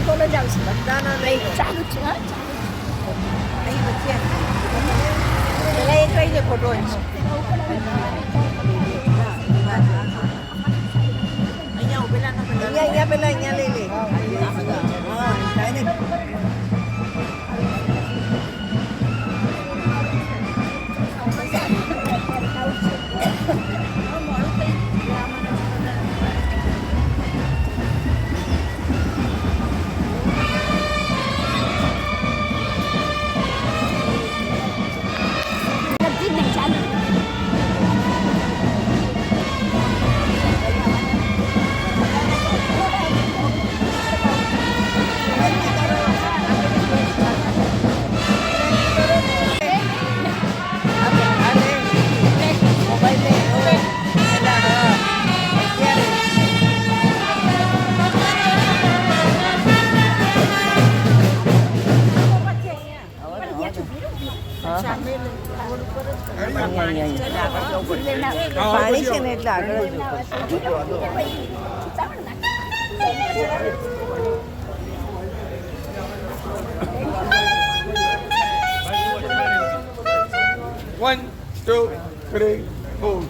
બોલો જ આવશે બધાના નહીં ચાલુ છે હા અહીં વચ્ચે પેલા એક રહી જાય ફોટો અહીંયા પેલા અહીંયા લઈ લે હા થાય ને નથી ને ચાલુ પાણી છે ને એટલે આગળ જ One, two, three, four.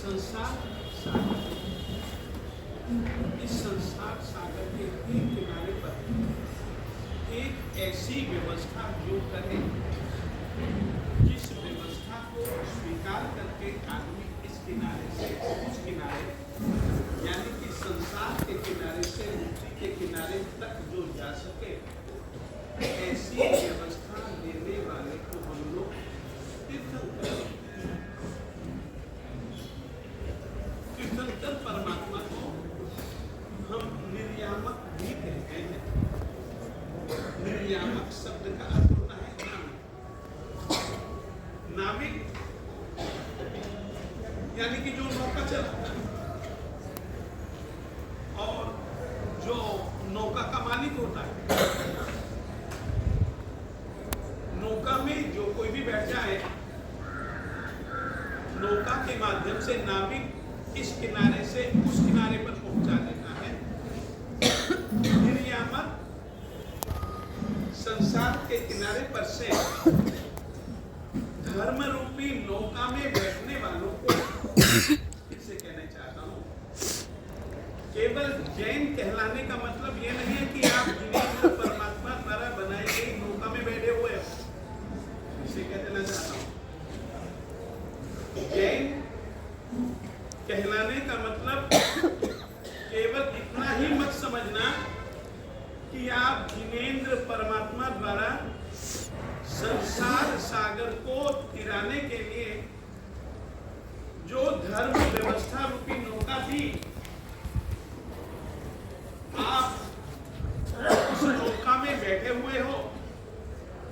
संसार सागर, इस संसार सागर के एक किनारे पर एक ऐसी व्यवस्था जो करे, जिस व्यवस्था को स्वीकार करके आदमी इस किनारे से उस किनारे, यानी कि संसार के किनारे से मुक्ति के किनारे तक जो जा सके, ऐसी व्यवस्था देने वाले को हम लोग तीर्थंकर, तीर्थंकर परमात्मा को हम निर्यामक भी कहते हैं। निर्यामक शब्द का अर्थ होता है नाविक। नाविक यानी कि जो नौका चलाता है और जो नौका का मालिक होता है। नौका में जो कोई भी बैठ जाए, नौका के माध्यम से नाविक इस किनारे से उस किनारे पर पहुंचा देता है। निर्यामक संसार के किनारे पर से धर्म रूपी नौका में बैठने वालों को इसे कहना चाहता हूं। केवल जैन कहलाने का मतलब यह नहीं है कि आप जिनेंद्र परमात्मा द्वारा बनाई गई नौका में बैठे हुए हो, इसे कह देना चाहता हूं। जैन कहलाने का मतलब केवल इतना ही मत समझना कि आप जिनेंद्र परमात्मा द्वारा संसार सागर को तिराने के लिए जो धर्म व्यवस्था रूपी नौका थी, आप उस नौका में बैठे हुए हो,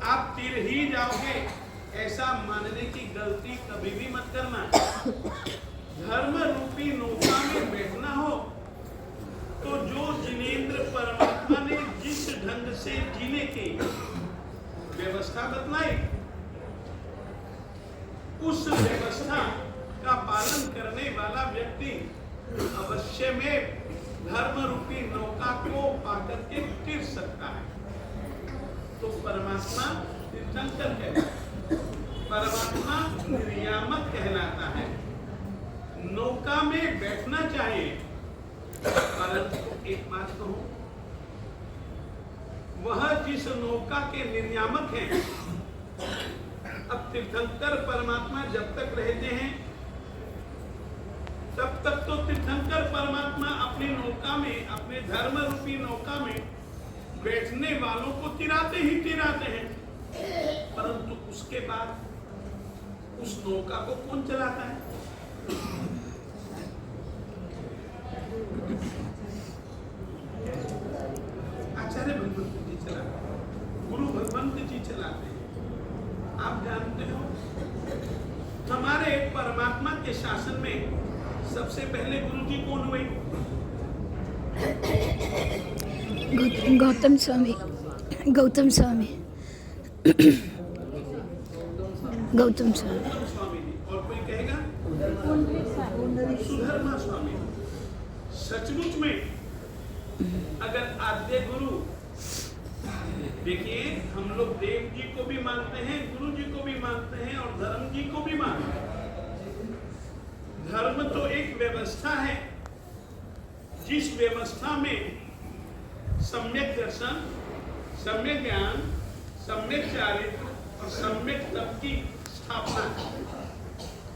आप तिर ही जाओगे, ऐसा मानने की गलती कभी भी मत करना। धर्म रूपी नौका में बैठना हो तो जो जिनेंद्र परमात्मा ने जिस ढंग से जीने की व्यवस्था बतलाई, उस व्यवस्था का पालन करने वाले धर्म रूपी नौका को पाकर के तिर सकता है। तो परमात्मा तीर्थंकर कहलाता है, परमात्मा निर्यामक कहलाता है। नौका में बैठना चाहिए, परंतु एक बात कहूं, वह जिस नौका के निर्यामक हैं, अब तीर्थंकर परमात्मा जब तक रहते हैं तब तक तो तीर्थंकर परमात्मा अपनी नौका में, अपने धर्म रूपी नौका में बैठने वालों को तिराते ही तिराते हैं, परंतु उसके बाद उस नौका को कौन चलाता है? आचार्य भगवंत जी चलाते हैं, गुरु भगवंत जी चलाते हैं। आप जानते हो, हमारे परमात्मा के शासन में सबसे पहले गुरु जी कौन हुए? गौतम स्वामी। गौतम स्वामी। गौतम स्वामी जी। और कोई कहेगा सुधर्मा स्वामी। सचमुच में अगर आद्य गुरु, देखिए हम लोग देव जी को भी मानते हैं, गुरु जी को भी मानते हैं और धर्म जी को भी मानते हैं। धर्म तो एक व्यवस्था है, जिस व्यवस्था में सम्यक दर्शन, सम्यक ज्ञान, सम्यक चारित्र और सम्यक तप की स्थापना है।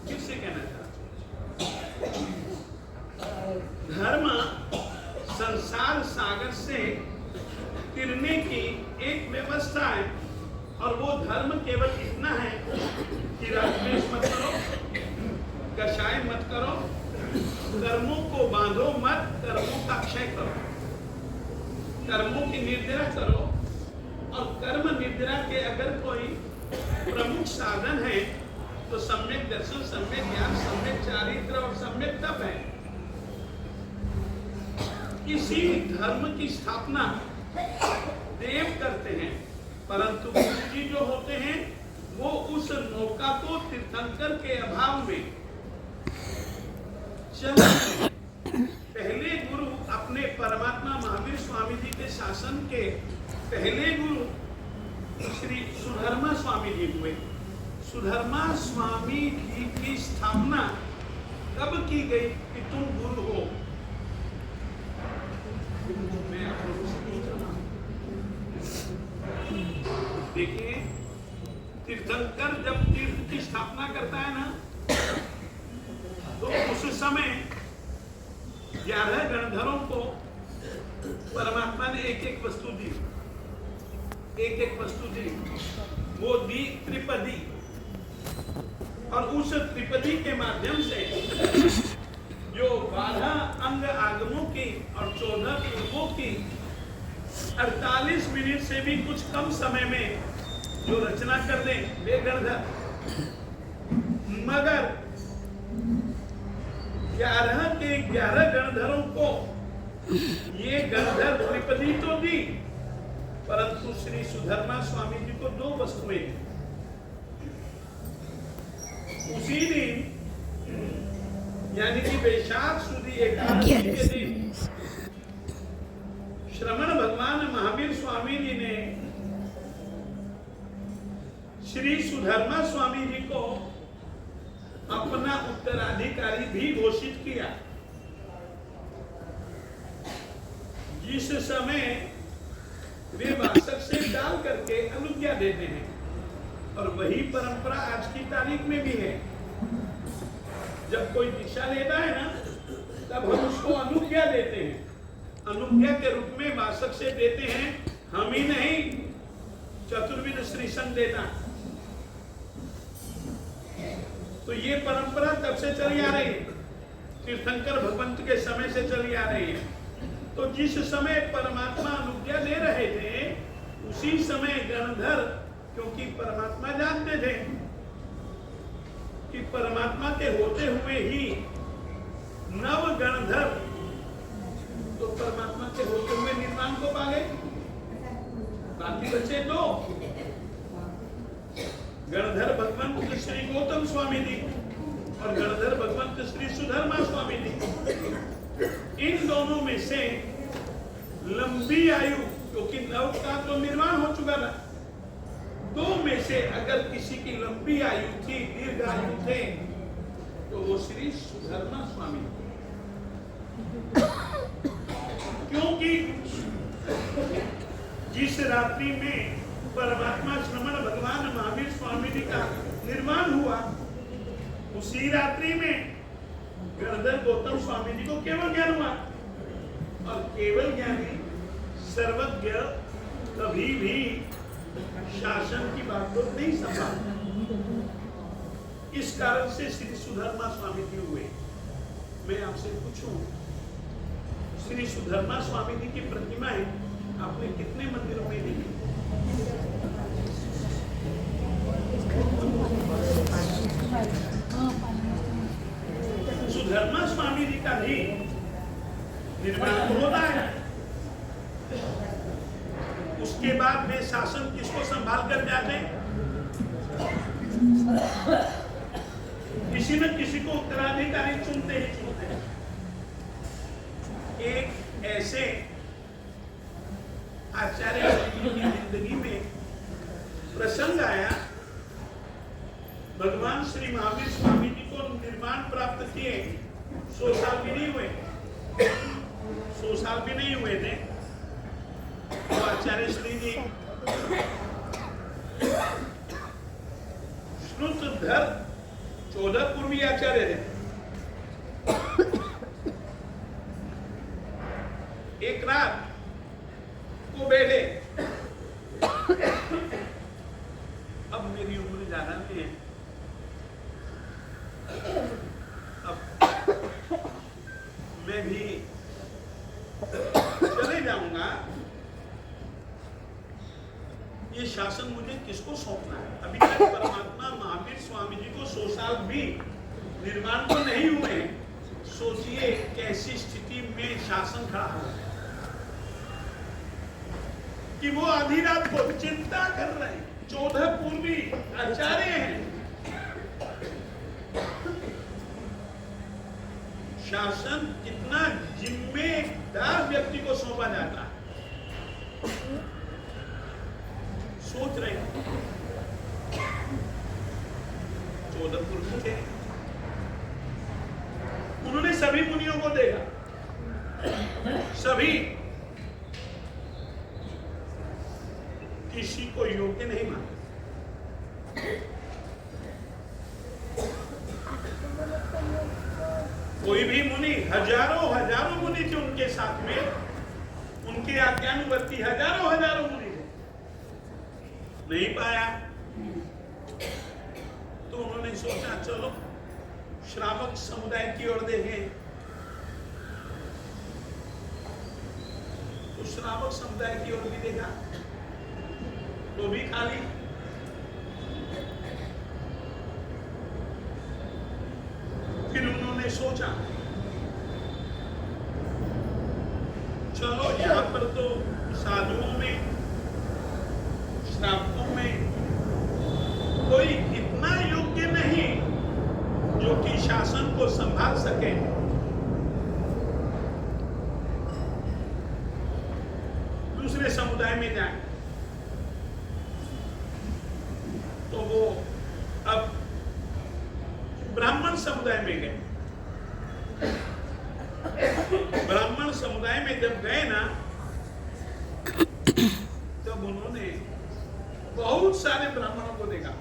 किससे कहना चाहते हैं? धर्म संसार सागर से तिरने की एक व्यवस्था है, और वो धर्म केवल इतना है कि राजद्वेष मत करो, कषाय मत करो, कर्मों को बांधो मत, कर्मों का क्षय करो, कर्मों की निर्जरा करो। और कर्म निर्जरा के अगर कोई प्रमुख साधन है तो सम्यक दर्शन, सम्यक ज्ञान, सम्यक चारित्र और सम्यक तप है। इसी धर्म की स्थापना देव करते हैं, परंतु गुरु जी जो होते हैं वो उस नौका को तीर्थंकर के अभाव में पहले गुरु अपने परमात्मा महावीर स्वामी जी के शासन के पहले गुरु श्री सुधर्मा स्वामी जी हुए। सुधर्मा स्वामी जी की स्थापना कब की गई कि तुम गुरु हो? मैं आप लोगों से पूछ रहा हूं। देखिए, तीर्थंकर जब तीर्थ की स्थापना करता है ना, तो उस समय 11 गणधरों को परमात्मा ने एक एक वस्तु दी, एक एक वस्तु दी। वो दी त्रिपदी, और उस त्रिपदी के माध्यम से जो 12 अंग आगमों की और 14 पूर्वों की 48 मिनट से भी कुछ कम समय में जो रचना कर दें वे गणधर, मगर 11 के 11 गणधरों को ये गणधर त्रिपदी तो दी, परंतु श्री सुधर्मा स्वामी जी को 2 वस्तुएं दी। उसी दिन यानी कि वैशाख सुदी एकादशी के दिन श्रवण भगवान महावीर स्वामी जी ने श्री सुधर्मा स्वामी जी को अपना उत्तराधिकारी भी घोषित किया। जिस समय वे वासक से डाल करके अनुज्ञा देते हैं, और वही परंपरा आज की तारीख में भी है। जब कोई दीक्षा लेता है ना, तब हम उसको अनुज्ञा देते हैं। अनुज्ञा के रूप में वासक से देते हैं, हम ही नहीं चतुर्विध श्री संघ देता। तो ये परंपरा तब से चली आ रही है, तीर्थंकर भगवंत के समय से चली आ रही है। तो जिस समय परमात्मा अनुज्ञा दे रहे थे, उसी समय गणधर, क्योंकि परमात्मा जानते थे कि परमात्मा के होते हुए ही नव गणधर तो परमात्मा के होते हुए निर्माण को पा गए, बाकी बचे 2 गणधर भगवंत श्री गौतम स्वामी जी और गणधर भगवंत श्री सुधर्मा स्वामी जी। इन दोनों दोनों में से लंबी आयु, क्योंकि नव का तो निर्माण हो चुका था, दो में से अगर किसी की लंबी आयु थी, दीर्घ आयु थे, तो वो श्री सुधर्मा स्वामी। क्योंकि जिस रात्रि में परमात्मा श्रमण भगवान महावीर स्वामी जी का निर्माण हुआ, उसी रात्रि में गणधर गौतम स्वामी जी को केवल ज्ञान हुआ। और केवल ज्ञानी सर्वज्ञ कभी भी शासन की बात को नहीं संभालता। इस कारण से श्री सुधर्मा स्वामी जी हुए। मैं आपसे पूछूं, श्री सुधर्मा स्वामी जी की प्रतिमाएं आपने कितने मंदिरों में देखी? सुधर्मा स्वामी जी का भी निर्माण होता है। उसके बाद में शासन किसको संभाल कर जाते? किसी न किसी को उत्तराधिकारी चुनते ही चुनते हैं। एक ऐसे आचार्य की जिंदगी में प्रसंग आया, भगवान श्री महावीर स्वामी जी को निर्माण प्राप्त किए 100 साल भी नहीं हुए, 100 साल भी नहीं हुए थे। तो आचार्य श्री जी श्रुतधर 14 पूर्वी आचार्य थे। एक रात को बैठे, अब मेरी उम्र ज्यादा नहीं है, अब मैं भी चले जाऊंगा, ये शासन मुझे किसको सौंपना है? अभी तक परमात्मा महावीर स्वामी जी को 100 साल भी निर्माण तो नहीं हुए। सोचिए कैसी स्थिति में शासन खड़ा है कि वो आधी रात को चिंता कर रहे हैं। 14 पूर्वी आचार्य हैं, शासन कितना जिम्मेदार व्यक्ति को सौंपा जाता है। सोच रहे हैं 14 पूर्वी थे, उन्होंने सभी मुनियों को देखा, सभी किसी को योग्य नहीं माना। कोई भी मुनि, हजारों मुनि थे उनके साथ में, उनके आज्ञानुवर्ती हजारों मुनि थे, नहीं पाया। तो उन्होंने सोचा चलो श्रावक समुदाय की ओर देखें। तो श्रावक समुदाय की ओर भी देखा, तो भी खाली। फिर उन्होंने सोचा चलो यहाँ पर तो साधुओं में, श्रावकों में कोई इतना योग्य नहीं जो कि शासन को संभाल सके। दूसरे समुदाय में जाए। तो वो अब ब्राह्मण समुदाय में गए। ब्राह्मण समुदाय में जब गए ना, तब उन्होंने बहुत सारे ब्राह्मणों को देखा।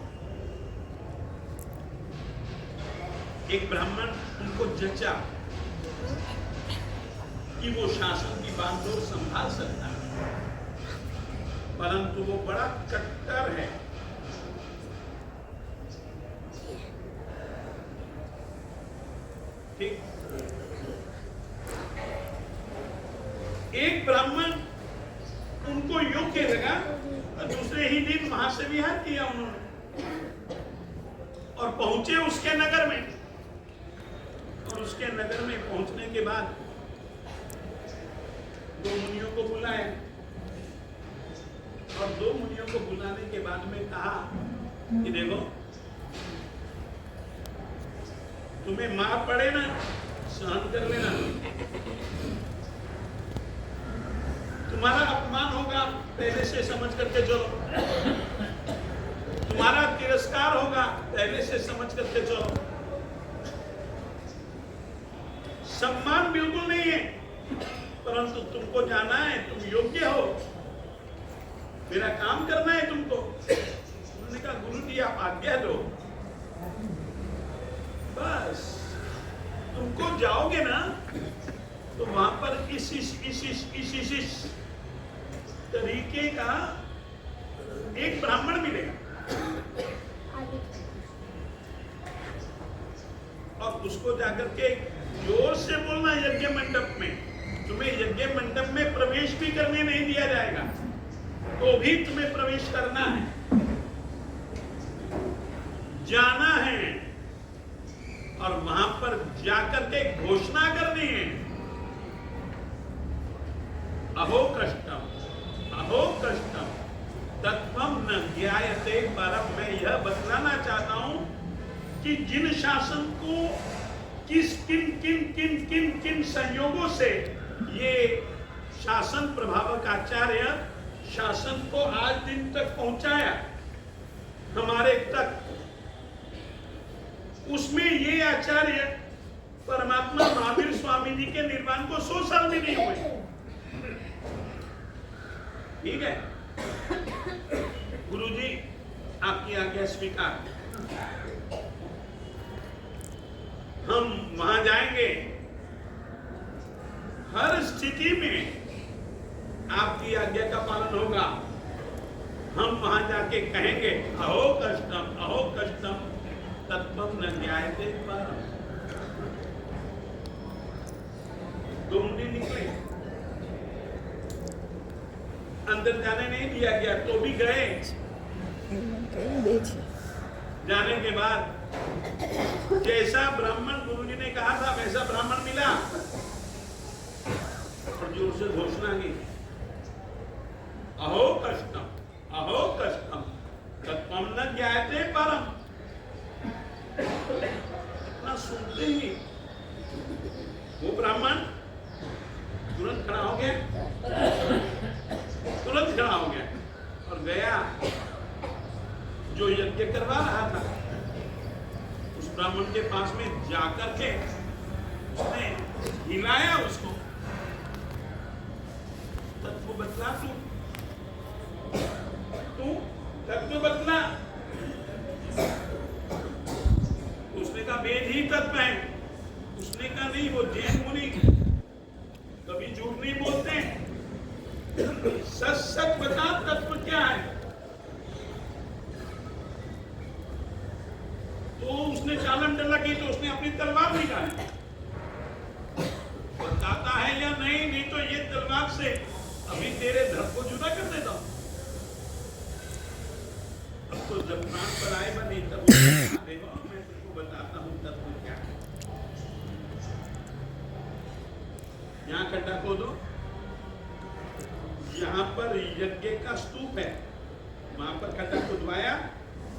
एक ब्राह्मण उनको जचा कि वो शासन की बागडोर संभाल सकता है, परंतु वो बड़ा कट्टर है। ठीक, एक ब्राह्मण उनको योग्य लगा और दूसरे ही दिन वहां से विहार किया उन्होंने और पहुंचे उसके नगर में। और उसके नगर में पहुंचने के बाद 2 मुनियों को बुलाए और 2 मुनियों को बुलाने के बाद में कहा कि देखो, तुम्हें मार पड़े ना, सहन कर लेना, तुम्हारा अपमान होगा, पहले से समझ करके चलो। तुम्हारा तिरस्कार होगा, पहले से समझ करके चलो। सम्मान बिल्कुल नहीं है, परंतु तुमको जाना है, तुम योग्य हो, मेरा काम करना है तुमको। उन्होंने कहा गुरु जी आप आज्ञा दो, बस तुमको जाओगे ना तो वहां पर इस तरीके का एक ब्राह्मण मिलेगा और उसको जाकर के जोर से बोलना यज्ञ मंडप में, तुम्हें यज्ञ मंडप में प्रवेश भी करने नहीं दिया जाएगा, तो भी तुम्हें प्रवेश करना है, जाना है और वहां पर जाकर के घोषणा करनी है, अहो कष्टम तत्वम न ज्ञायते परम। मैं यह बतलाना चाहता हूं कि जिन शासन को किन संयोगों से ये शासन प्रभावक आचार्य शासन को आज दिन तक पहुंचाया हमारे तक, उसमें ये आचार्य परमात्मा महावीर स्वामी जी के निर्वाण को 100 साल भी नहीं हुए। ठीक है गुरुजी, आपकी आज्ञा स्वीकार। हम वहां जाएंगे, हर स्थिति में आपकी आज्ञा का पालन होगा। हम वहां जाके कहेंगे अहो कष्टम तत्वम न ज्ञायते परम। दुमड़ी निकले, अंदर जाने नहीं दिया गया तो भी गए। जाने के बाद जैसा ब्राह्मण गुरुजी ने कहा था वैसा ब्राह्मण मिला और जोर से घोषणा की अहो कष्टम तत्वम न ज्ञायते परम। इतना सुनते ही वो ब्राह्मण तुरंत खड़ा हो गया और गया जो यज्ञ करवा रहा था उस ब्राह्मण के पास में जाकर के उसने हिलाया उसको, तत्व बतला, तू तत्व बतला। उसने कहा वेद ही तत्व है। उसने कहा नहीं, वो जैन मुनि कभी झूठ नहीं बोलते, सच बता तत्व क्या है। तो उसने चालन डला की तो उसने अपनी तलवार निकाली, बताता है या नहीं तो ये तलवार से अभी तेरे धड़ को जुदा कर देता हूं। अब तो जब प्राण पर आए बनी तब मैं तुमको बताता हूं तत्व क्या है। यहां खड्डा खोदो, यहाँ पर यज्ञ का स्तूप है, वहां पर खड्डा खुदवाया,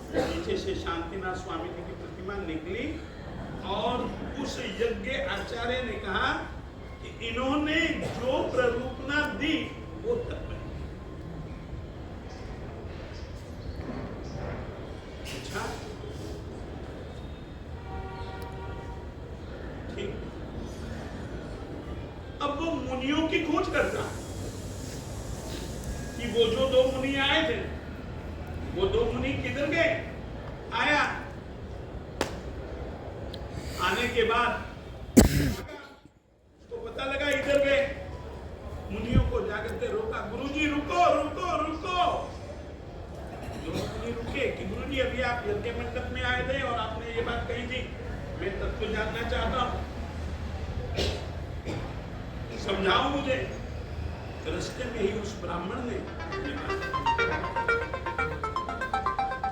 नीचे से शांतिनाथ स्वामी जी की प्रतिमा निकली और उस यज्ञ आचार्य ने कहा कि इन्होंने जो प्ररूपना दी वो तत्व है। अच्छा ठीक, अब वो मुनियों की खोज करता कि वो जो 2 मुनि आए थे वो 2 मुनि किधर गए। आया, आने के बाद तो पता लगा इधर गए। मुनियों को जाकर के रोका, गुरुजी रुको। जो मुनि रुके कि गुरुजी अभी आप यज्ञ मंडप में आए थे और आपने ये बात कही थी, मैं तत्व जानना चाहता हूं, समझाओ मुझे। रास्ते में ही उस ब्राह्मण ने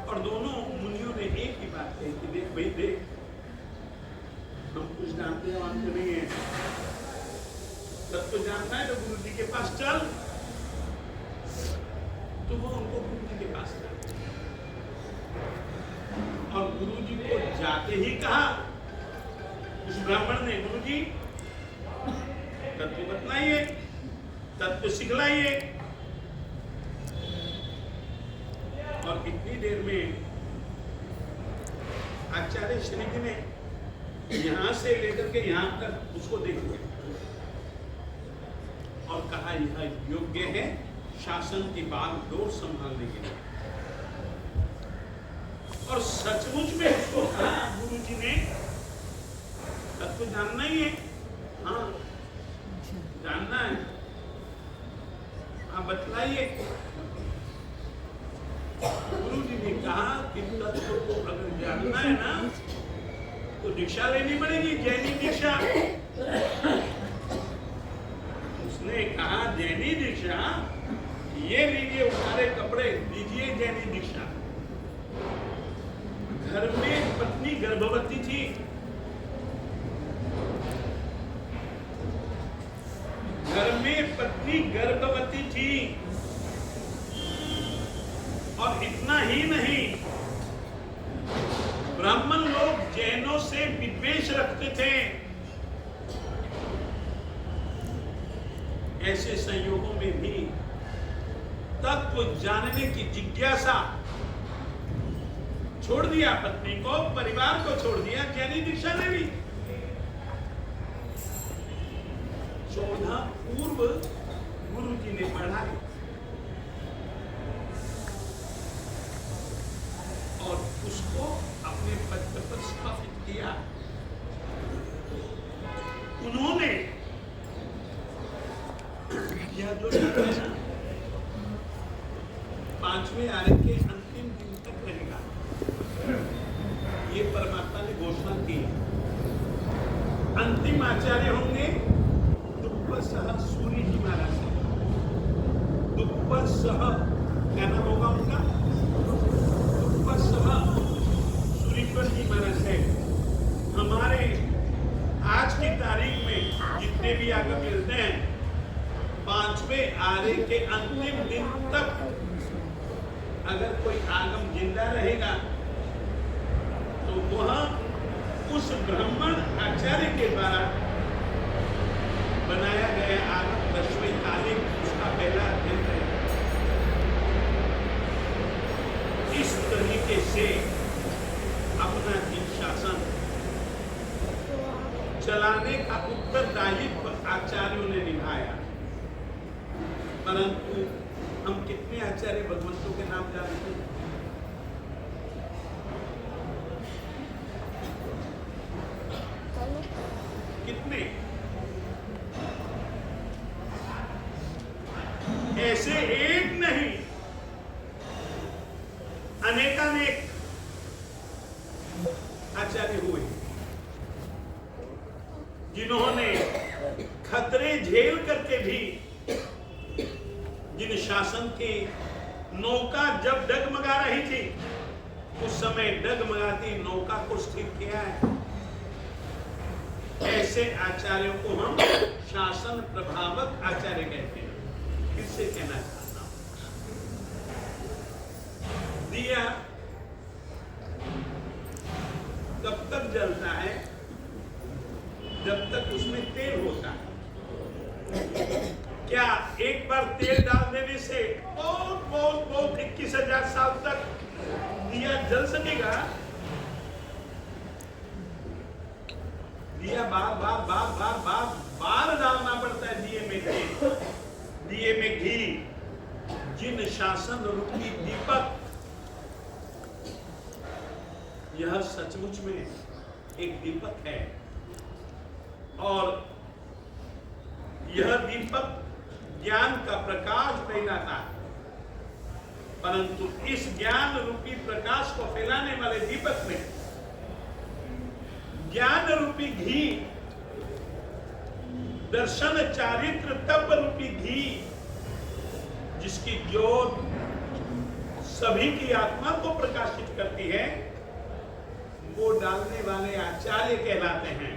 और दोनों मुनियों ने एक ही बात कही कि देख भाई देख, हम कुछ जानते हैं मानते नहीं है, तत्व जानना है तो गुरु जी के पास चल। तो वो उनको गुरु जी के पास चल और गुरु जी को जाते ही कहा उस ब्राह्मण ने, गुरु जी तत्व बतलाइए। तत्व सिखलाइए। और इतनी देर में आचार्य श्री जी ने यहां से लेकर के यहां तक उसको देख लिया और कहा यह योग्य है शासन की बागडोर संभालने के लिए। और सचमुच में उसको कहा गुरु जी ने तत्व जानना ही है। हाँ जानना है, आप बतलाइए। गुरु जी ने कहा कि तत्व को अगर जानना है ना तो दीक्षा लेनी पड़ेगी, जैनी दीक्षा। उसने कहा जैनी दीक्षा, ये लीजिए उतारे कपड़े, दीजिए जैनी दीक्षा। घर में पत्नी गर्भवती थी, घर में पत्नी गर्भवती थी। और इतना ही नहीं, ब्राह्मण लोग जैनों से विद्वेष रखते थे। ऐसे संयोगों में भी तत्व जानने की जिज्ञासा छोड़ दिया, पत्नी को, परिवार को छोड़ दिया, जैनी दीक्षा ले ली। 14 पूर्व गुरु जी ने पढ़ाई और उसको अपने पद पर स्थापित किया। उन्होंने यह जो है ना 5वें आर्य के अंतिम दिन तक रहेगा, ये परमात्मा ने घोषणा की। अंतिम आचार्य होंगे दुप्पसह सूर्य जी महाराज। दुप्पसह क्या नाम होगा उनका? दुप्पसह सूर्यवर जी महाराज है। हमारे आज की तारीख में जितने भी आगम मिलते हैं, 5वें आर्य के अंतिम दिन तक अगर कोई आगम जिंदा रहेगा तो वह उस ब्राह्मण आचार्य के द्वारा बनाया गया आगम 10वें तारीख उसका पहला दिन रहेगा। इस तरीके से अपना दिन शासन चलाने का उत्तरदायित्व आचार्यों ने निभाया। परंतु हम कितने आचार्य भगवंतों के नाम जानते हैं? कितने? ऐसे एक नहीं, अनेकानेक आचार्य हुए जिन्होंने खतरे झेल करके भी, जिन शासन की नौका जब डगमगा रही थी उस समय डगमगाती नौका को स्थिर किया है। ऐसे आचार्यों को हम शासन प्रभावक आचार्य कहते हैं। फिर से कहना चाहता हूं, दिया तब तक जलता है जब तक उसमें तेल होता है। क्या एक बार तेल डाल देने से बहुत बहुत बहुत 21,000 साल तक दिया जल सकेगा? दिया बार बार बार बार बार बार डालना पड़ता है दिए में तेल, दिए में घी। जिन शासन रूपी दीपक, यह सचमुच में एक दीपक है और यह दीपक ज्ञान का प्रकाश फैलाता है। परंतु इस ज्ञान रूपी प्रकाश को फैलाने वाले दीपक में ज्ञान रूपी घी, दर्शन चारित्र तप रूपी घी, जिसकी ज्योत सभी की आत्मा को प्रकाशित करती है, वो डालने वाले आचार्य कहलाते हैं।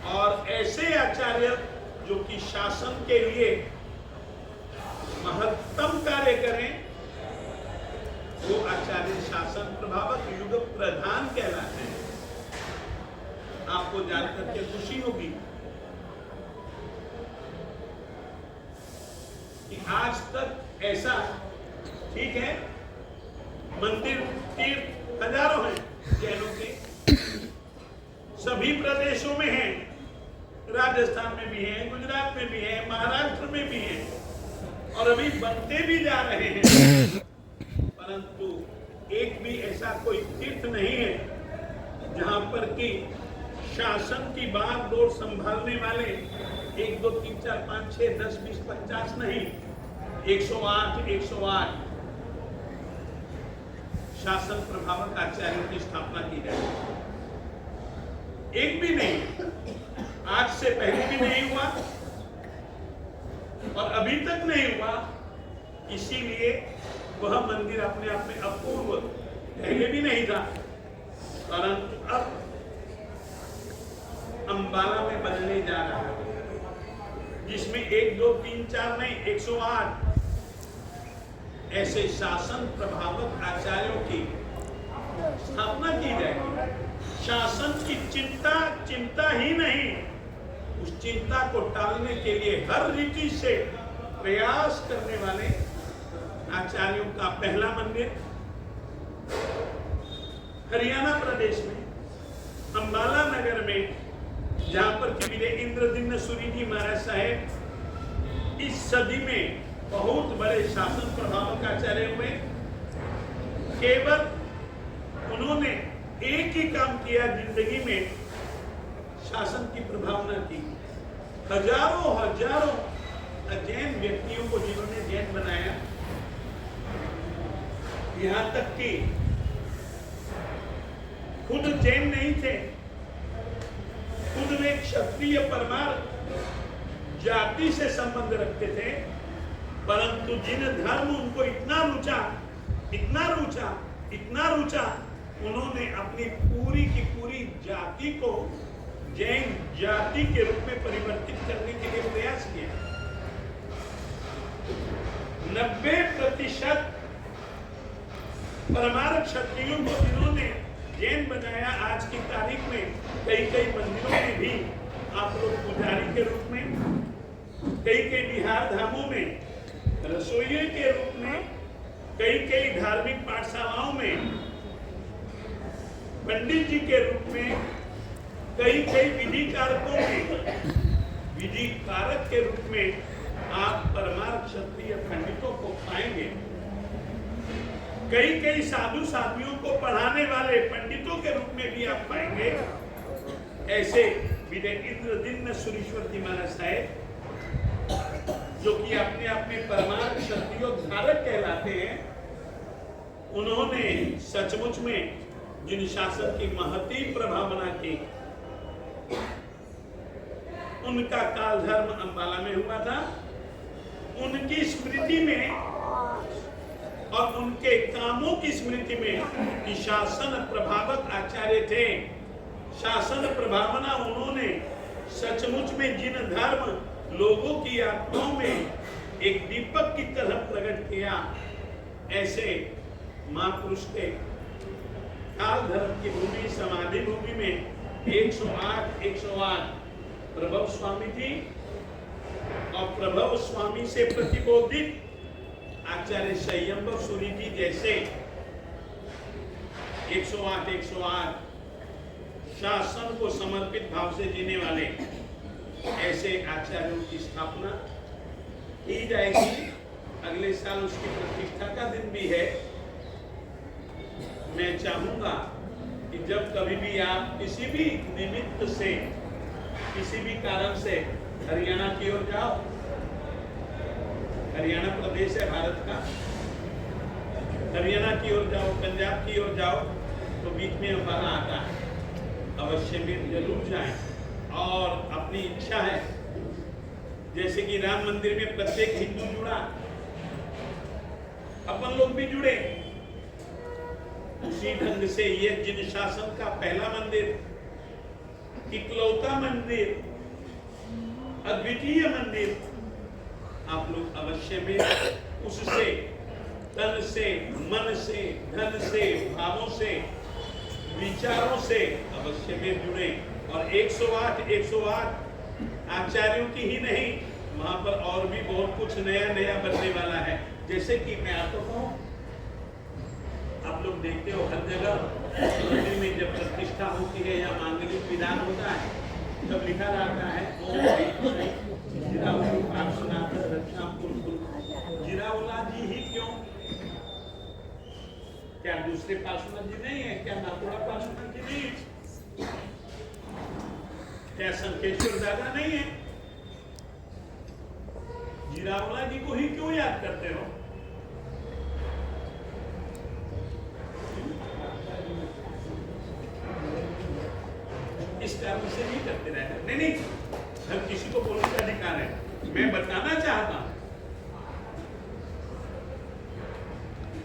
और ऐसे आचार्य जो कि शासन के लिए महत्तम कार्य करें, वो आचार्य शासन प्रभावक युग प्रधान कहलाते हैं। आपको जानकर के खुशी होगी आज तक ऐसा, ठीक है, मंदिर तीर्थ हजारों हैं जैनों के, सभी प्रदेशों में हैं, राजस्थान में भी है, गुजरात में भी है, महाराष्ट्र में भी है, और अभी बनते भी जा रहे हैं। परंतु एक भी ऐसा कोई तीर्थ नहीं है जहां पर कि शासन की बात दौड़ संभालने वाले 1 2 3 4 5 6 10 20 50 नहीं, 108 शासन प्रभावक आचार्यों की स्थापना की जाए। एक भी नहीं, आज से पहले भी नहीं हुआ और अभी तक नहीं हुआ, इसीलिए वह मंदिर अपने आप में अपूर्व पहले भी नहीं था, परंतु अब अंबाला में बनने जा रहा है, जिसमें 1 2 3 4 नहीं 108 ऐसे शासन प्रभावक आचार्यों की स्थापना की जाएगी। शासन की चिंता ही नहीं, उस चिंता को टालने के लिए हर रीति से प्रयास करने वाले आचार्यों का पहला मंदिर हरियाणा प्रदेश में अंबाला नगर में, जहां पर कि मेरे इंद्रदिम्न सूरी जी महाराज साहेब इस सदी में बहुत बड़े शासन प्रभावक आचार्य हुए। केवल उन्होंने एक ही काम किया जिंदगी में, शासन की प्रभावना की। हजारों जैन व्यक्तियों को जिन्होंने जैन बनाया, यहां तक कि खुद जैन नहीं थे, खुद वे क्षत्रिय परमार जाति से संबंध रखते थे, परंतु जिन धर्म उनको इतना रुचा, उन्होंने अपनी पूरी की पूरी जाति को जैन जाति के रूप में परिवर्तित करने के लिए प्रयास किया। 90% परमार क्षत्रियों को जिन्होंने जैन बनाया, आज की तारीख में कई मंदिरों में भी आप लोग पुजारी के रूप में, कई बिहार धामों में रसोइये के रूप में, कई धार्मिक पाठशालाओं में पंडित जी के रूप में, कई विधि कारकों में विधि कारक के रूप में आप परमार क्षत्रिय पंडितों को पाएंगे। कई साधु साध्वियों को पढ़ाने वाले पंडितों के रूप में भी आप पाएंगे। ऐसे विजय इंद्रदिम्न सुरीश्वर जी महाराज साहेब, जो कि अपने आप में परमार क्षत्रियोद्धारक कहलाते हैं, उन्होंने सचमुच में जिन शासन की महती प्रभावना की, उनका काल धर्म अंबाला में हुआ था। उनकी स्मृति में और उनके कामों की स्मृति में कि शासन प्रभावक आचार्य थे, शासन प्रभावना उन्होंने सचमुच में जिन धर्म लोगों की आत्माओं में एक दीपक की तरह प्रकट किया, ऐसे महापुरुष के काल धर्म की भूमि समाधि भूमि में 108 प्रभव स्वामी जी और प्रभव स्वामी से प्रतिबोधित आचार्य संयंबर सूरी जी जैसे 108 शासन को समर्पित भाव से जीने वाले ऐसे आचार्यों की स्थापना की जाएगी। अगले साल उसकी प्रतिष्ठा का दिन भी है। मैं चाहूंगा कि जब कभी भी आप किसी भी निमित्त से, किसी भी कारण से हरियाणा की ओर जाओ, हरियाणा प्रदेश है भारत का, हरियाणा की ओर जाओ, पंजाब की ओर जाओ, तो बीच में अंबाला आता है, अवश्य में जरूर जाएं। और अपनी इच्छा है, जैसे कि राम मंदिर में प्रत्येक हिंदू जुड़ा, अपन लोग भी जुड़े, उसी ढंग से ये जिन शासन का पहला मंदिर, इकलौता मंदिर, अद्वितीय मंदिर, आप लोग अवश्य में उससे तन से, मन से, धन से, भावों से, विचारों से अवश्य में जुड़े। और 108 आचार्यों की ही नहीं, वहां पर और भी बहुत कुछ नया नया बनने वाला है। जैसे कि मैं आपको कहूं, आप लोग देखते हो हर जगह मंदिर में जब प्रतिष्ठा होती है या मांगलिक विधान होता है तब लिखा रहता है ओम जिराउला पार्श्वनाथ रक्षाम कुरुकुल। जिराउला जी ही क्यों? क्या दूसरे पार्श्वनाथ जी नहीं है? क्या नाथुड़ा पार्श्वनाथ जी नहीं है? क्या शंखेश्वर दादा नहीं है? जिराउला जी को ही क्यों याद करते हो? इस कारण से नहीं करते रहते। नहीं, हर किसी को बोलने का अधिकार है। मैं बताना चाहता हूं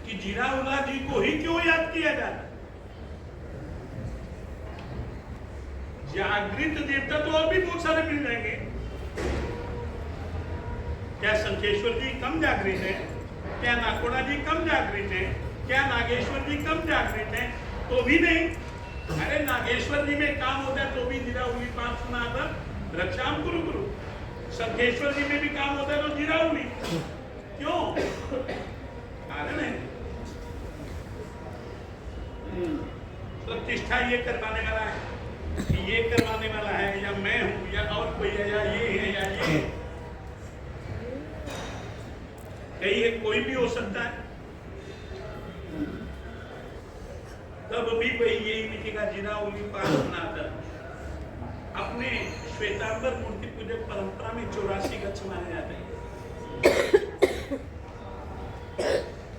कि जिराउला जी को ही क्यों याद किया जाता? जागृत देवता तो और भी बहुत सारे मिल जाएंगे। क्या शंखेश्वर जी कम जागृत है? क्या नाकोड़ा जी कम जागृत है? क्या नागेश्वर जी कम जागृत है? तो भी नहीं। अरे नागेश्वर जी में काम होता है तो भी जिराउली पार्श्वनाथ रक्षाम कुरुकुल। शंखेश्वर जी में भी काम होता है तो जिराउली क्यों? कारण है प्रतिष्ठा ये करवाने वाला है, ये करवाने वाला है, या मैं हूं या और कोई है, या ये है या ये, कहीं है, कोई भी हो सकता है। तब भी वही यही लिखेगा जिराउली पार्श्वनाथ। अपने श्वेतांबर मूर्ति पूजक परंपरा में 84 गच्छ माने जाते हैं।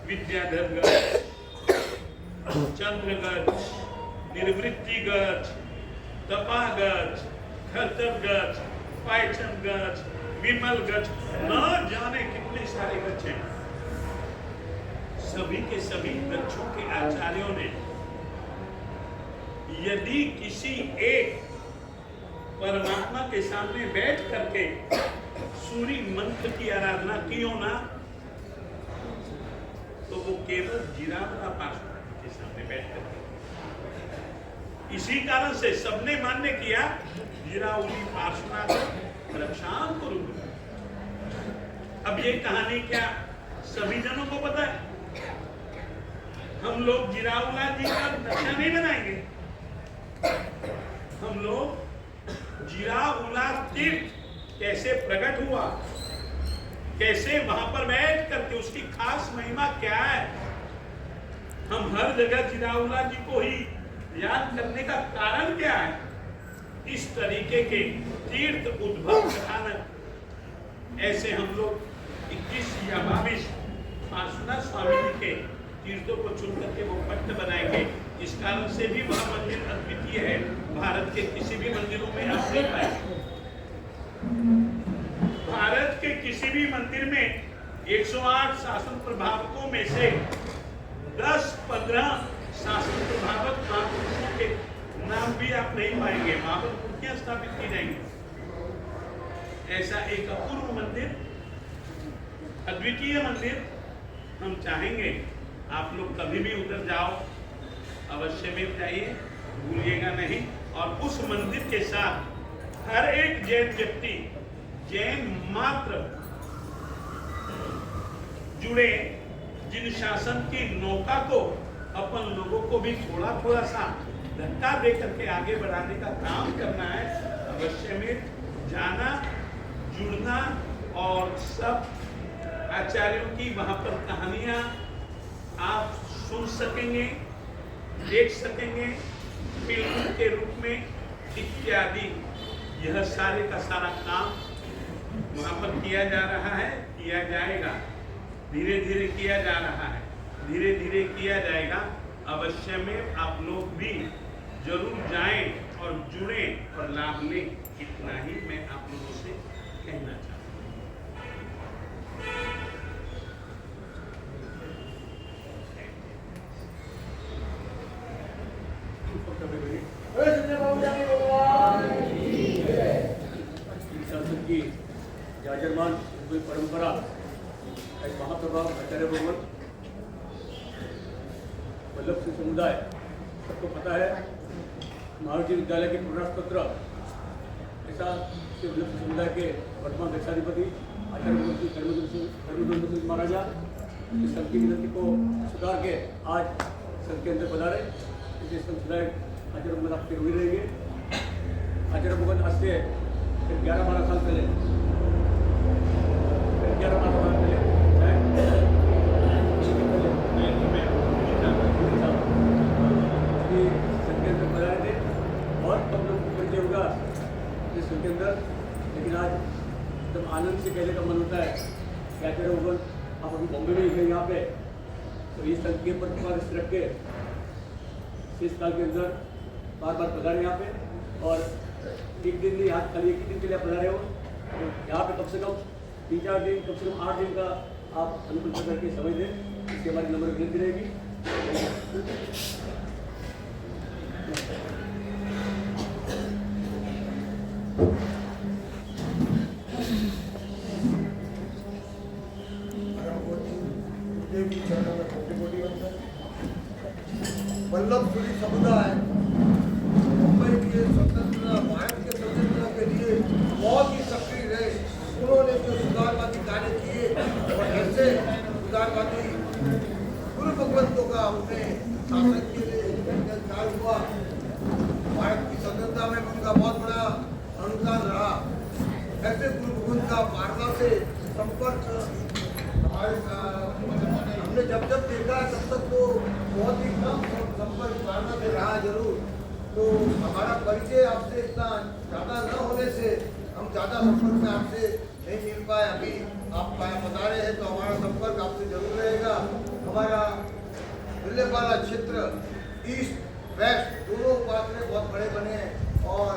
विद्याधर गच्छ, चंद्र गच्छ, निर्वृत्ति गच्छ, तपा गच्छ, खरतर गच्छ, पायचन गच्छ, विमल गच्छ, न जाने कितने सारे गच्छ हैं। सभी के सभी गच्छों के आचार्यों ने यदि किसी एक परमात्मा के सामने बैठ करके सूर्य मंत्र की आराधना की हो ना, तो वो केवल जिराउला पार्श्वनाथ के सामने बैठ करके। इसी कारण से सबने मान्य किया जिराउली पार्श्वनाथ रक्षाम कुरुकुल। अब ये कहानी क्या सभी जनों को पता है? हम लोग जिराउला जी का नक्शा नहीं बनाएंगे। हम लोग जिराउला तीर्थ कैसे प्रकट हुआ, कैसे वहां पर बैठ करके उसकी खास महिमा क्या है, हम हर जगह जिराउला जी को ही याद करने का कारण क्या है, इस तरीके के तीर्थ उद्भव कथानक ऐसे हम लोग 21 या 22 पार्श्वनाथ स्वामी जी के तीर्थों को चुन करके वो पट्ट बनाएंगे। इस कारण से भी वह मंदिर अद्वितीय है, भारत के किसी भी मंदिरों में आप नहीं पाएंगे। भारत के किसी भी मंदिर में 108 शासन प्रभावकों में से 10-15 शासन प्रभावक महापुरुषों के नाम भी आप नहीं पाएंगे। वहां पर मूर्तियां स्थापित की जाएंगी। ऐसा एक अपूर्व मंदिर, अद्वितीय मंदिर हम चाहेंगे आप लोग कभी भी उधर जाओ, अवश्य में जाइए, भूलिएगा नहीं। और उस मंदिर के साथ हर एक जैन व्यक्ति, जैन मात्र जुड़े, जिन शासन की नौका को अपन लोगों को भी थोड़ा थोड़ा सा धक्का दे करके आगे बढ़ाने का काम करना है। अवश्य में जाना, जुड़ना और सब आचार्यों की वहां पर कहानियां आप सुन सकेंगे, देख सकेंगे फिल्म के रूप में इत्यादि। यह सारे का सारा काम वहां पर किया जा रहा है, किया जाएगा, धीरे धीरे किया जा रहा है, धीरे धीरे किया जाएगा। अवश्य में आप लोग भी जरूर जाएं और जुड़ें और लाभ लें। इतना ही मैं आप लोगों से कहना चाहता हूँ। शासन की जाजरमान कोई परंपरा एक महाप्रभाव आचार्य भगवान वल्लभ सिंह समुदाय सबको पता है। महावीर विद्यालय के प्रवेश पत्र ऐसा के वल्लभ समुदाय के वर्तमान रक्षाधिपति आचार्य धर्मगुरु सिंह महाराजा इस संघ की विनती को स्वीकार के आज संघ के अंदर पधारे। इसलिए संघ समुदाय आचार्य भगवान आपके ऋणी रहेंगे। आचार्य भगवान आज से 11-12 साल पहले 11-12 साल पहले संघ के अंदर पधारे थे और कम लोग को परिचय होगा इस संघ के अंदर, लेकिन आज एकदम आनंद से कहने का मन होता है कि आचार्य भगवान आप अभी बॉम्बे में ही हैं यहाँ पे, तो इस संघ के पर रख के इस साल के अंदर बार पधारे यहाँ पे। और एक दिन नहीं, आज खाली एक ही दिन के लिए पधारे हो, तो यहाँ पे कम से कम 3-4 दिन, कम से कम 8 दिन का आप अनुकूल करके समय दें, इसकी हमारी नंबर विनती रहेगी। वल्लभपुरी समुदाय मुंबई के स्वतंत्रता, भारत के स्वतंत्रता के लिए बहुत ही सक्रिय रहे। उन्होंने जो सुधारवादी कार्य किए और ऐसे सुधारवादी गुरु भगवंतों का अपने शासन के लिए कार्य हुआ। भारत की स्वतंत्रता में उनका बहुत बड़ा अनुदान रहा। ऐसे गुरु भगवंत का वार्ता से संपर्क हमने जब देखा तब तक तो बहुत ही कम संपर्क वार्ता से रहा जरूर। तो हमारा परिचय आपसे इतना ज़्यादा न होने से हम ज़्यादा संपर्क में आपसे नहीं मिल पाए। अभी आप बता रहे हैं तो हमारा संपर्क आपसे जरूर रहेगा। हमारा विल्यपाड़ा क्षेत्र ईस्ट वेस्ट दोनों पात्र बहुत बड़े बने और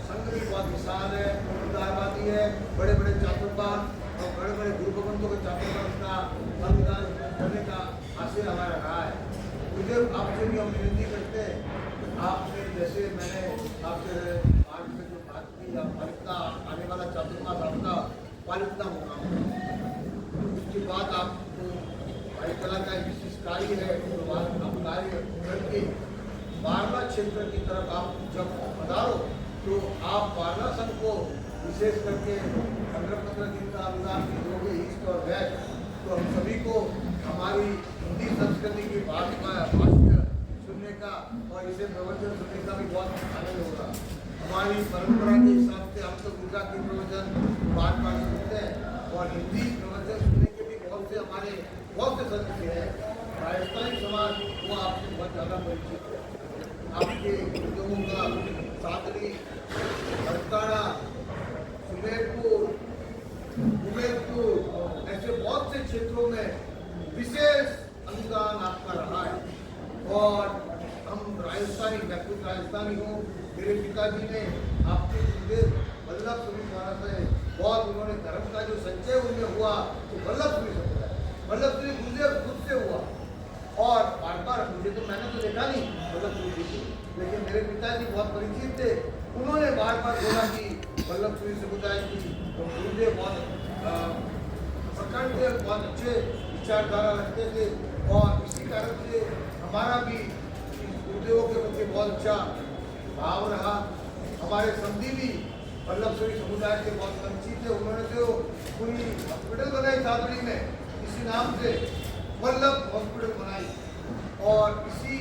संघ भी बहुत विशाल है, उदारवादी है, बड़े बड़े चातुर्बाद और बड़े बड़े गुरु भगवंतों के चातुर्बाद का अंगदान करने का हासिल हमारा रहा है। मुझे आपसे भी हम विनती करते हैं, आपने जैसे मैंने आपसे आज में जो बात की पालिकता आने वाला चातुर्मास आपका पालिकता मुकाम, उसके बाद आपको भाई कला का एक विशेष कार्य है, तो आप कार्य करके बारला क्षेत्र की तरफ आप जब पधारो तो आप बारला संघ को विशेष करके 15-15 दिन का अनुदान दोगे ईस्ट और वेस्ट, तो हम सभी को हमारी हिंदी संस्कृति की भाष्य सुनने का और इसे प्रवचन सुनने का भी बहुत आनंद होगा। हमारी परंपरा के हिसाब से हम तो गुजराती प्रवचन बार सुनते हैं और हिंदी प्रवचन सुनने के भी बहुत से हमारे बहुत से सदस्य हैं। राजस्थानी समाज वो आपसे बहुत ज़्यादा परिचित है। आपके उद्योगों का सादरी, बरकाड़ा, सुमेरपुर, उमेरपुर ऐसे बहुत से क्षेत्रों में विशेष अनुदान आपका रहा है। और हम राजस्थानी, मैं खुद राजस्थानी हूँ, मेरे पिताजी ने आपके गुरुदेव वल्लभ सुरी महाराज से बहुत उन्होंने धर्म का जो संचय उनमें हुआ तो वल्लभ सुरी समुदाय, वल्लभ सुरी गुरुदेव खुद से हुआ। और बार मुझे तो मैंने तो देखा नहीं वल्लभ सुरी जी, लेकिन मेरे पिताजी बहुत परिचित थे। उन्होंने बार बोला कि वल्लभ सुरी समुदाय की तो गुरुदेव बहुत प्रखंड थे, बहुत अच्छे विचारधारा रखते थे और इसी कारण से हमारा भी गुरुदेवों के प्रति बहुत अच्छा भाव रहा। हमारे समधी भी वल्लभ सुरी समुदाय से बहुत परिचित थे। उन्होंने तो पूरी हॉस्पिटल बनाई सादरी में, इसी नाम से वल्लभ हॉस्पिटल बनाई और इसी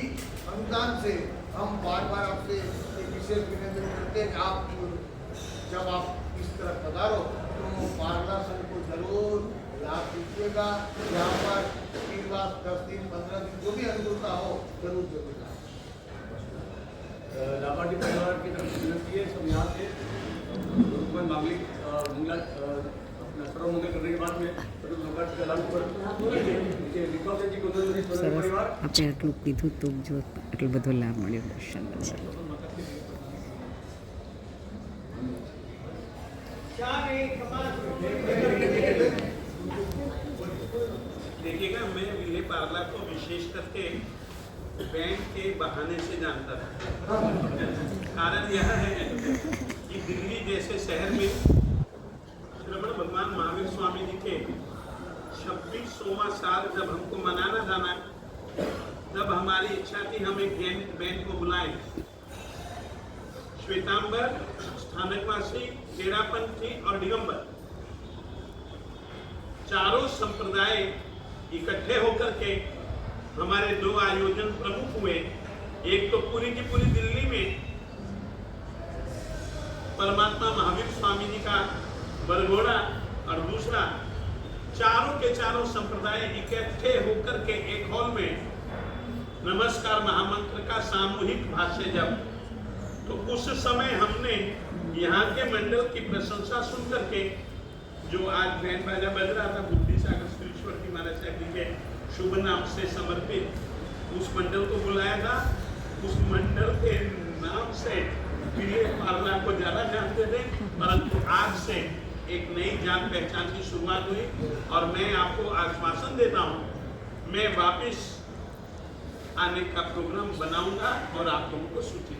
अनुदान से हम बार आपसे एक विशेष विनती करते हैं कि आप जब आप इस तरह पधारो तो बारला संघ को जरूर लाभ दीजिएगा। यहाँ पर 3 बार 10 दिन 15 दिन जो भी अनुकूलता हो जरूर लाभार्थी परिवार की तरफ से विनती है, सब यहाँ से मांगलिक मंगला अपना सर्वमंगल करने के बाद में लाभार्थी का लागू पर परिवार આપણે આટલું કીધું તો જો આટલો બધો લાભ મળ્યો દર્શન देखिएगा, मैं विल्यपाड़ा को विशेष करके बैंक के बहाने से जानता था। कारण यह है कि दिल्ली जैसे शहर में श्रवण भगवान महावीर स्वामी जी के 26वां साल जब हमको मनाना जाना, तब हमारी इच्छा थी हम एक बैंक को बुलाएं। श्वेतांबर स्थानकवासी, तेरापंथी और दिगंबर चारों संप्रदाय इकट्ठे होकर के हमारे 2 आयोजन प्रमुख हुए। एक तो पूरी की पूरी दिल्ली में परमात्मा महावीर स्वामी जी का बरघोड़ा और दूसरा चारों के चारों संप्रदाय इकट्ठे होकर के एक हॉल में नमस्कार महामंत्र का सामूहिक भाष्य जब, तो उस समय हमने यहाँ के मंडल की प्रशंसा सुन करके जो आज बैंड बाजा बज रहा था बुद्धि सागर श्रीश्वर की महाराज साहब जी के शुभ नाम से समर्पित, उस मंडल को बुलाया था। उस मंडल के नाम से प्रिय पार्ला को ज्यादा जानते थे, परंतु आज से एक नई जान पहचान की शुरुआत हुई और मैं आपको आश्वासन देता हूँ मैं वापस आने का प्रोग्राम बनाऊंगा और आप लोगों को सूचित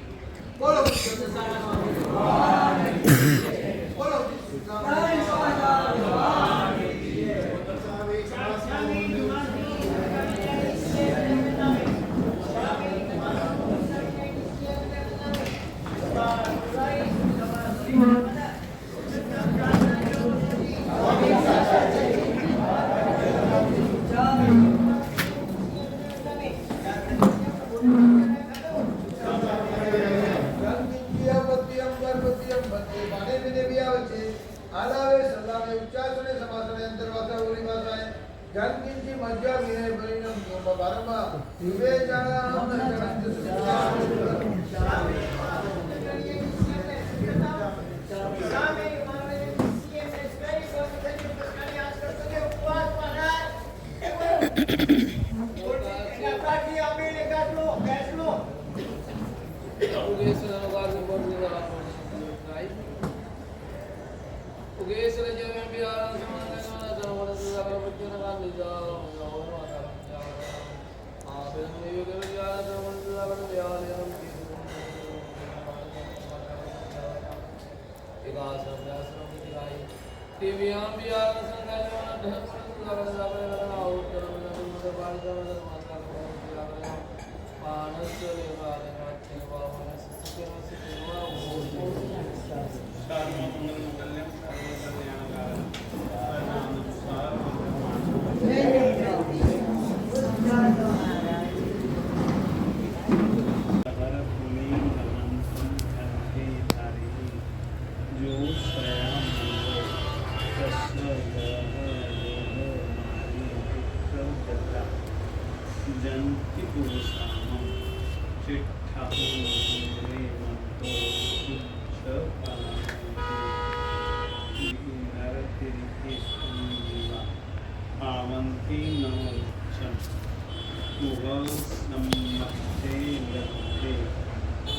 जानकींची मज्जा विनय परिणाम बारमा विवेचना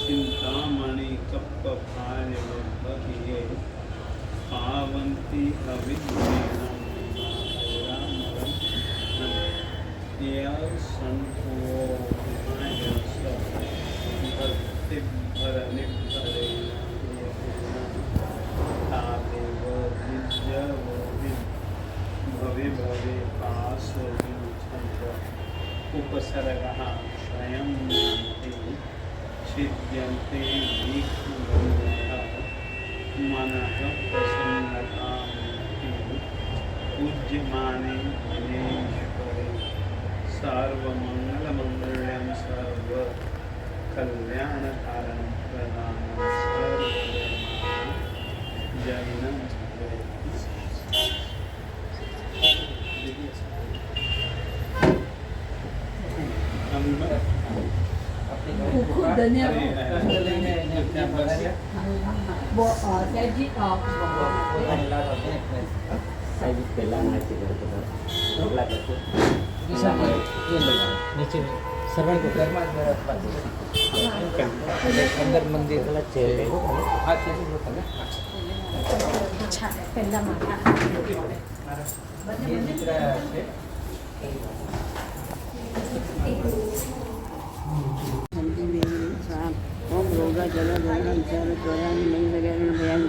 चिंतामणि कप्प भार्य पावंती भवे भवे पास उपसर्गः स्वयं छिद्यन्ते मनः प्रसन्नतां पूज्यमाने मनेश्वरे सर्वमङ्गलमङ्गल्यं सर्वकल्याणकारणं प्रदानं जैनं अंदर मंदिर ओम रोगा जल जलन चर चौरानी नहीं वगैरह भयान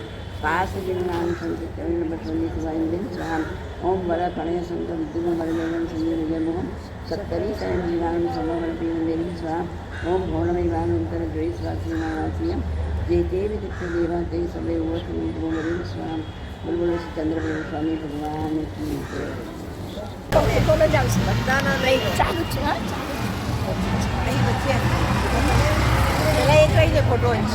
पास जिन्नान संचरण बटवली सुवाइन स्वाम ओम बड़ा कणय संत बुद्धि मरजन संजय विजय मोहन सत्तरी शरण जीवान समवरण पीन देवी स्वाम ओम भौणमय वान अंतर द्वैत स्वासी नावासियम જે તેવી રીતે દેવા તે સમય ઓછું બોલો સ્વામ બોલો ચંદ્રપ્રભુ સ્વામી ભગવાન કી જય. બોલો જ આવશે બધાના નહીં ચાલુ છે હા અહીં વચ્ચે પેલા એક રહી જાય ફોટો અહીં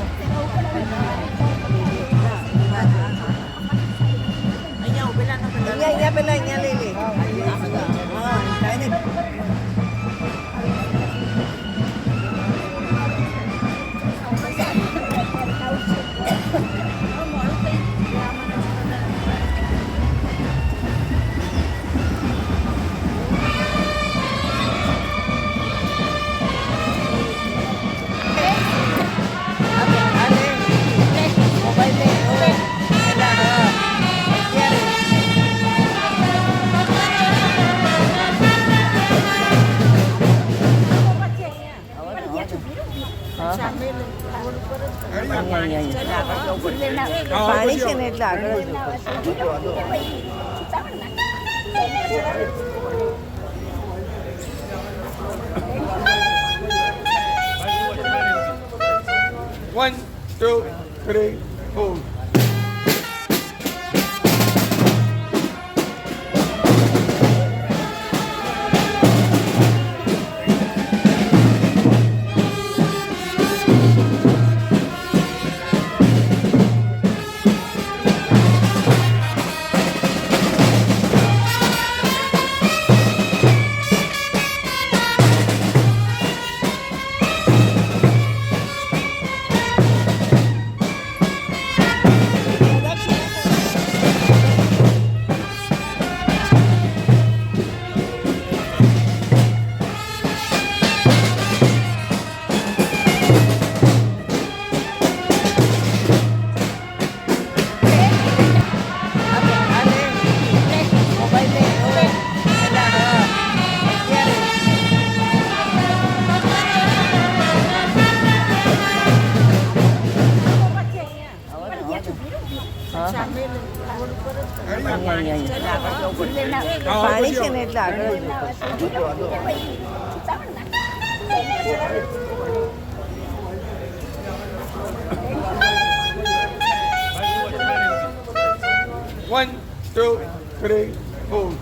અહીંયા પેલા અહીંયા લઈ લે હા ડાયરેક્ટ પાણી છે ને એટલે આગળ One, two, three, four. પાણી છે ને એટલે આગળ One, two, three, four.